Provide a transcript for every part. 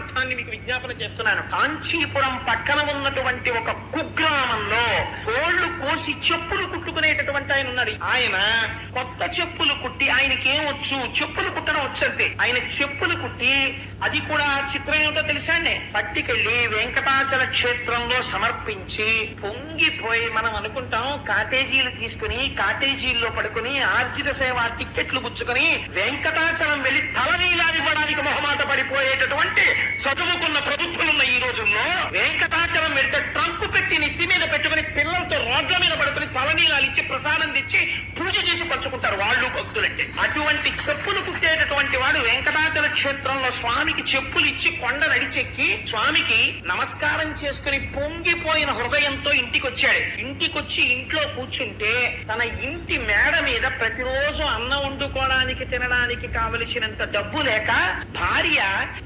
మీకు విజ్ఞాపన చేస్తున్నాను. కాంచీపురం పక్కన ఉన్నటువంటి ఒక కుగ్రామంలో కోళ్లు కోసి చెప్పులు కుట్టుకునేటటువంటి ఆయన ఉన్నాడు. ఆయన కొత్త చెప్పులు కుట్టి, ఆయనకి ఏమొచ్చు, చెప్పులు కుట్టడం వచ్చంతే. ఆయన చెప్పులు కుట్టి, అది కూడా చిత్రం ఏమిటో తెలుసా అండి, పట్టికెళ్ళి వెంకటాచల క్షేత్రంలో సమర్పించి పొంగిపోయి, మనం అనుకుంటాం కాటేజీలు తీసుకుని కాటేజీల్లో పడుకుని ఆర్జిత సేవ టిక్కెట్లు పుచ్చుకొని వెంకటాచలం వెళ్లి తలనీలాడివ్వడానికి మొహమాట పడిపోయేటటువంటి చదువుకున్న ప్రభుత్వాలున్న ఈ రోజుల్లో వెంకటాచలం వెళ్తే ట్రంప్ పెట్టి నెత్తి మీద పెట్టుకుని పిల్లలతో రోడ్ల మీద పడుకుని తలనీలాలు ఇచ్చి ప్రసాదం తెచ్చి పూజ చేసి పంచుకుంటారు వాళ్ళు భక్తులంటే. అటువంటి చెప్పులు కుట్టేటటువంటి వాడు వెంకటాచల క్షేత్రంలో స్వామికి చెప్పులు ఇచ్చి కొండ నడిచెక్కి స్వామికి నమస్కారం చేసుకుని పొంగిపోయిన హృదయంతో ఇంటికొచ్చాడు. ఇంటికొచ్చి ఇంట్లో కూర్చుంటే తన ఇంటి మేడ మీద ప్రతిరోజు అన్నం వండుకోవడానికి తినడానికి కావలసినంత డబ్బు లేక భార్య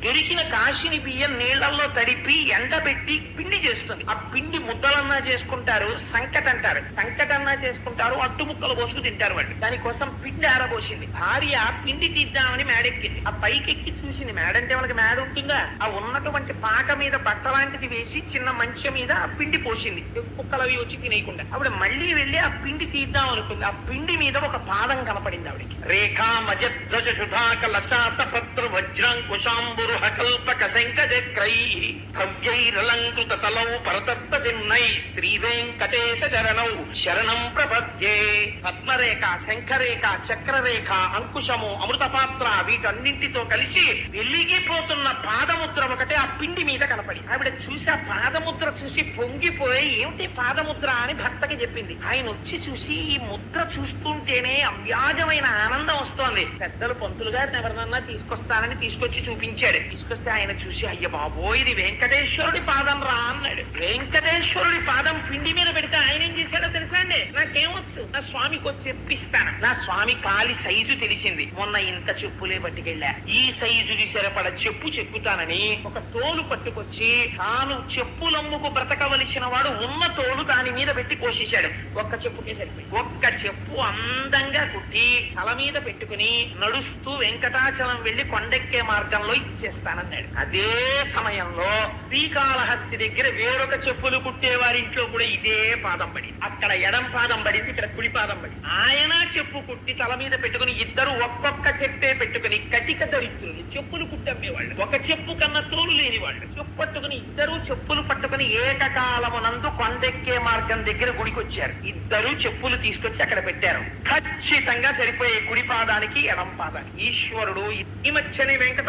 దొరికిన కాశీని బియ్యం నీళ్లలో తడిపి ఎండబెట్టి పిండి చేస్తుంది. ఆ పిండి ముద్దలన్నా చేసుకుంటారు, సంకట అంటారు, సంకటన్నా చేసుకుంటారు, అట్టు ముక్కలు పోసుకు తింటారు వాళ్ళు. దానికోసం పిండి ఆరబోసింది. భార్య పిండి తీద్దామని మేడెక్కింది. ఆ పైకెక్కి చూసింది. మేడంటే వాళ్ళకి మేడ ఉంటుందా, ఆ ఉన్నటువంటి పాక మీద బట్ట లాంటిది వేసి చిన్న మంచం మీద ఆ పిండి పోసింది, కుక్కలు అవి వచ్చి తినేయకుండా. ఆవిడ మళ్ళీ వెళ్ళి ఆ పిండి తీద్దాం అనుకుంది. ఆ పిండి మీద ఒక పాదం కనపడింది ఆవిడకి. రేఖా మజధ్వజ సుధాక లసాత పత్ర వజ్రాంకుశాంబురుహ కల్పక శంకచక్రై కవ్యైరలంకృత తలౌ పరతత్త చిన్నై శ్రీ వెంకటేశ చరణౌ శరణం ప్రపద్యే. పద్మరేఖ, శంఖరేఖ, చక్రరేఖ, అంకుశము, అమృతపాత్ర వీటన్నింటితో కలిసి వెలిగిపోతున్న పాదముద్ర ఒకటే ఆ పిండి మీద కనపడి ఆవిడ చూసి ఆ పాదముద్ర చూసి పొంగిపోయి ఏమిటి పాదముద్ర అని భర్తకి చెప్పింది. ఆయన వచ్చి చూసి ఈ ముద్ర చూస్తుంటేనే అవ్యాజమైన ఆనందం వస్తోంది. పెద్దలు పంతులు గారిని ఎవరినన్నా తీసుకొస్తానని తీసుకొచ్చి చూపించాడు. తీసుకొస్తే ఆయన చూసి అయ్య బాబోయ్ ఇది వెంకటేశ్వరుడి పాదం రా అన్నాడు. వెంకటేశ్వరుడి పాదం పిండి మీద పెడితే ఆయన ఏం చేశాడో తెలుసా అండి, నాకేమొచ్చు, నా స్వామికి వచ్చి చెప్పిస్తాను. నా స్వామి కాలి సైజు తెలిసింది. మొన్న ఇంత చెప్పులే పట్టుకెళ్ళా, ఈ సైజుకి సరిపడ చెప్పు చెప్పుతానని ఒక తోలు పట్టుకొచ్చి తాను చెప్పులమ్ముకు బ్రతకవలసిన వాడు ఉన్న తోలు దాని మీద పెట్టి పోషించాడు. ఒక్క చెప్పుకే సరిపోయి ఒక్క చెప్పు అందంగా కుట్టి తల మీద పెట్టుకుని నడుస్తూ వెంకటాచలం వెళ్లి కొండెక్కే మార్గంలో ఇచ్చేస్తానన్నాడు. అదే సమయంలో శ్రీకాళహస్తి దగ్గర వేరొక చెప్పులు కుట్టేవారింట్లో కూడా ఇదే పాదం పడి, అక్కడ ఎడం పాదం పడింది, ఇక్కడ కుడి పాదం పడి. ఆయన చెప్పు కుట్టి తల మీద పెట్టుకుని ఇద్దరు ఒక్కొక్క చెప్పే పెట్టుకుని కటిక దరిద్రులు చెప్పులు కుట్టమ్మేవాళ్ళు, ఒక చెప్పు కన్నా తోలు లేని వాళ్ళు చెప్పు పట్టుకుని ఇద్దరు చెప్పులు పట్టుకుని ఏకకాలమునందు కొండెక్కే మార్గం దగ్గర గుడికొచ్చారు. ఇద్దరు చెప్పులు తీసుకొచ్చి అక్కడ పెట్టారు. ఖచ్చితంగా సరిపోయే కుడి పాదానికి ఎడం పాదానికి. ఈశ్వరుడు ఈ మధ్యనే వెంకట